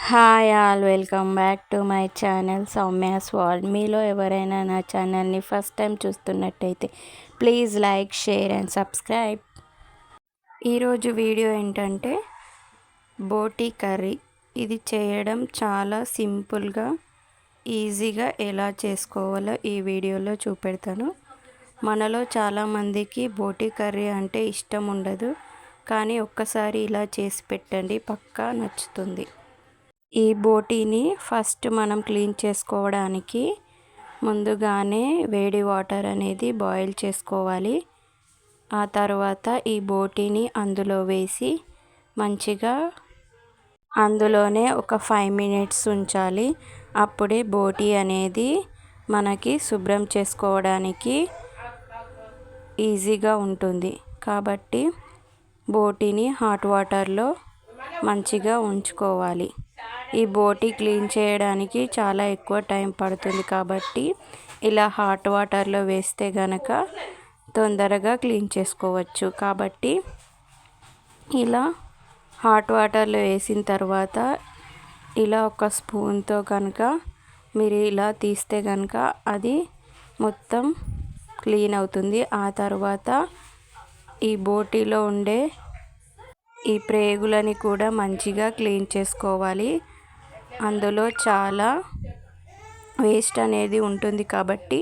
Hi all, welcome back to my channel Soumya's world. మీలో ఎవరైనా నా ఛానల్ని ఫస్ట్ టైం చూస్తున్నట్టయితే please like, share and subscribe. ఈరోజు వీడియో ఏంటంటే బోటీ కర్రీ. ఇది చేయడం చాలా సింపుల్గా, ఈజీగా ఎలా చేసుకోవాలో ఈ వీడియోలో చూపెడతాను. మనలో చాలామందికి బోటీ కర్రీ అంటే ఇష్టం ఉండదు, కానీ ఒక్కసారి ఇలా చేసి పెట్టండి, పక్కా నచ్చుతుంది. ఈ బోటీని ఫస్ట్ మనం క్లీన్ చేసుకోవడానికి ముందుగానే వేడి వాటర్ అనేది బాయిల్ చేసుకోవాలి. ఆ తర్వాత ఈ బోటీని అందులో వేసి మంచిగా అందులోనే ఒక 5 మినిట్స్ ఉంచాలి. అప్పుడే బోటీ అనేది మనకి శుభ్రం చేసుకోవడానికి ఈజీగా ఉంటుంది. కాబట్టి బోటీని హాట్ వాటర్లో మంచిగా ఉంచుకోవాలి. ఈ బోటీ క్లీన్ చేయడానికి చాలా ఎక్కువ టైం పడుతుంది, కాబట్టి ఇలా హాట్ వాటర్లో వేస్తే గనక తొందరగా క్లీన్ చేసుకోవచ్చు. కాబట్టి ఇలా హాట్ వాటర్లో వేసిన తర్వాత ఇలా ఒక స్పూన్తో కనుక మీరు ఇలా తీస్తే కనుక అది మొత్తం క్లీన్ అవుతుంది. ఆ తర్వాత ఈ బోటీలో ఉండే ఈ ప్రేగులని కూడా మంచిగా క్లీన్ చేసుకోవాలి. అందులో చాలా వేస్ట్ అనేది ఉంటుంది, కాబట్టి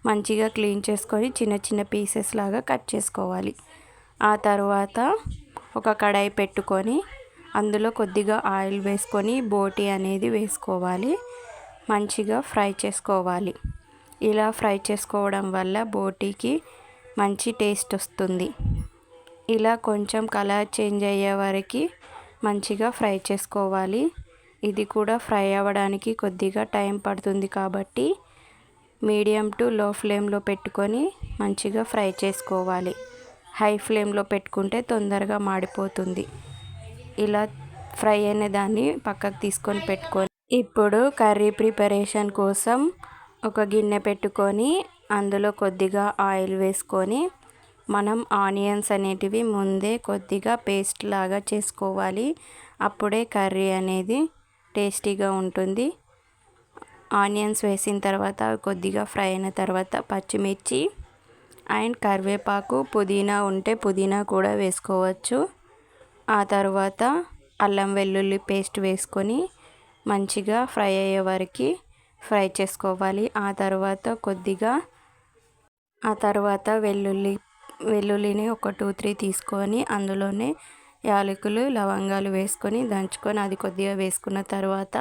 మంచిగా క్లీన్ చేసుకొని చిన్న చిన్న పీసెస్ లాగా కట్ చేసుకోవాలి. ఆ తర్వాత ఒక కడాయి పెట్టుకొని అందులో కొద్దిగా ఆయిల్ వేసుకొని బోటీ అనేది వేసుకోవాలి. మంచిగా ఫ్రై చేసుకోవాలి. ఇలా ఫ్రై చేసుకోవడం వల్ల బోటీకి మంచి టేస్ట్ వస్తుంది. ఇలా కొంచెం కలర్ చేంజ్ అయ్యే వరకు మంచిగా ఫ్రై చేసుకోవాలి. ఇది కూడా ఫ్రై అవ్వడానికి కొద్దిగా టైం పడుతుంది, కాబట్టి మీడియం టు లో ఫ్లేమ్లో పెట్టుకొని మంచిగా ఫ్రై చేసుకోవాలి. హై ఫ్లేమ్లో పెట్టుకుంటే తొందరగా మాడిపోతుంది. ఇలా ఫ్రై అయిన దాన్ని పక్కకు తీసుకొని పెట్టుకొని ఇప్పుడు కర్రీ ప్రిపరేషన్ కోసం ఒక గిన్నె పెట్టుకొని అందులో కొద్దిగా ఆయిల్ వేసుకొని మనం ఆనియన్స్ అనేటివి ముందే కొద్దిగా పేస్ట్ లాగా చేసుకోవాలి. అప్పుడే కర్రీ అనేది టేస్టీగా ఉంటుంది. ఆనియన్స్ వేసిన తర్వాత కొద్దిగా ఫ్రై అయిన తర్వాత పచ్చిమిర్చి అండ్ కరివేపాకు, పుదీనా ఉంటే పుదీనా కూడా వేసుకోవచ్చు. ఆ తర్వాత అల్లం వెల్లుల్లి పేస్ట్ వేసుకొని మంచిగా ఫ్రై అయ్యే వరకు ఫ్రై చేసుకోవాలి. ఆ తర్వాత వెల్లుల్లిని ఒక 2-3 తీసుకొని అందులోనే యాలకులు, లవంగాలు వేసుకొని దంచుకొని అది కొద్దిగా వేసుకున్న తర్వాత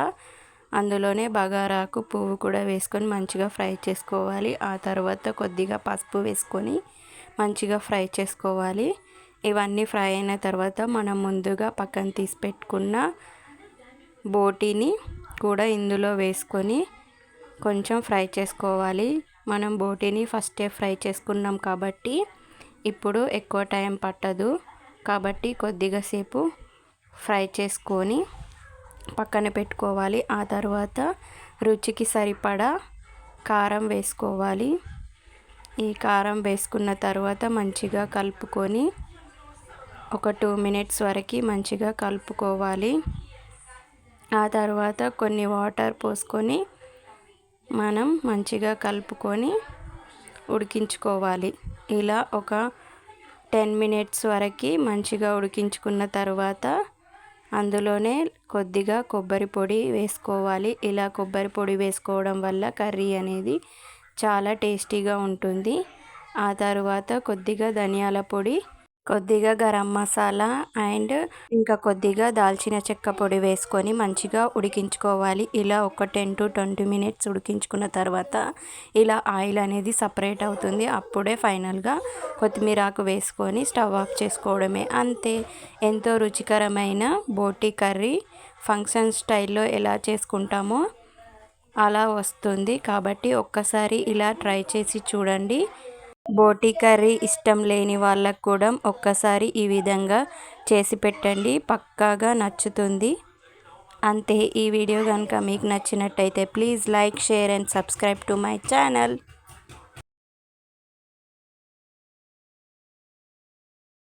అందులోనే బగారాకు పువ్వు కూడా వేసుకొని మంచిగా ఫ్రై చేసుకోవాలి. ఆ తర్వాత కొద్దిగా పసుపు వేసుకొని మంచిగా ఫ్రై చేసుకోవాలి. ఇవన్నీ ఫ్రై అయిన తర్వాత మనం ముందుగా పక్కన తీసి పెట్టుకున్న బోటీని కూడా ఇందులో వేసుకొని కొంచెం ఫ్రై చేసుకోవాలి. మనం బోటీని ఫస్టే ఫ్రై చేసుకున్నాం కాబట్టి ఇప్పుడు ఎక్కువ టైం పట్టదు, కాబట్టి కొద్దిగా సేపు ఫ్రై చేసుకొని పక్కన పెట్టుకోవాలి. ఆ తర్వాత రుచికి సరిపడా కారం వేసుకోవాలి. ఈ కారం వేసుకున్న తర్వాత మంచిగా కలుపుకొని ఒక 2 మినిట్స్ వరకు మంచిగా కలుపుకోవాలి. ఆ తర్వాత కొన్ని వాటర్ పోసుకొని మనం మంచిగా కలుపుకొని ఉడికించుకోవాలి. ఇలా ఒక 10 మినిట్స్ వరకు మంచిగా ఉడికించుకున్న తర్వాత అందులోనే కొద్దిగా కొబ్బరి పొడి వేసుకోవాలి. ఇలా కొబ్బరి పొడి వేసుకోవడం వల్ల కర్రీ అనేది చాలా టేస్టీగా ఉంటుంది. ఆ తర్వాత కొద్దిగా ధనియాల పొడి, కొద్దిగా గరం మసాలా అండ్ ఇంకా కొద్దిగా దాల్చిన చెక్క పొడి వేసుకొని మంచిగా ఉడికించుకోవాలి. ఇలా ఒక 10 to 20 మినిట్స్ ఉడికించుకున్న తర్వాత ఇలా ఆయిల్ అనేది సపరేట్ అవుతుంది. అప్పుడే ఫైనల్గా కొత్తిమీర ఆకు వేసుకొని స్టవ్ ఆఫ్ చేసుకోవడమే. అంతే, ఎంతో రుచికరమైన బోటీ కర్రీ ఫంక్షన్ స్టైల్లో ఎలా చేసుకుంటామో అలా వస్తుంది. కాబట్టి ఒక్కసారి ఇలా ట్రై చేసి చూడండి. బోటీ కర్రీ ఇష్టం లేని వాళ్ళకు కూడా ఒక్కసారి ఈ విధంగా చేసి పెట్టండి, పక్కాగా నచ్చుతుంది. అంతే, ఈ వీడియో కనుక మీకు నచ్చినట్టయితే please like, share and subscribe to my channel.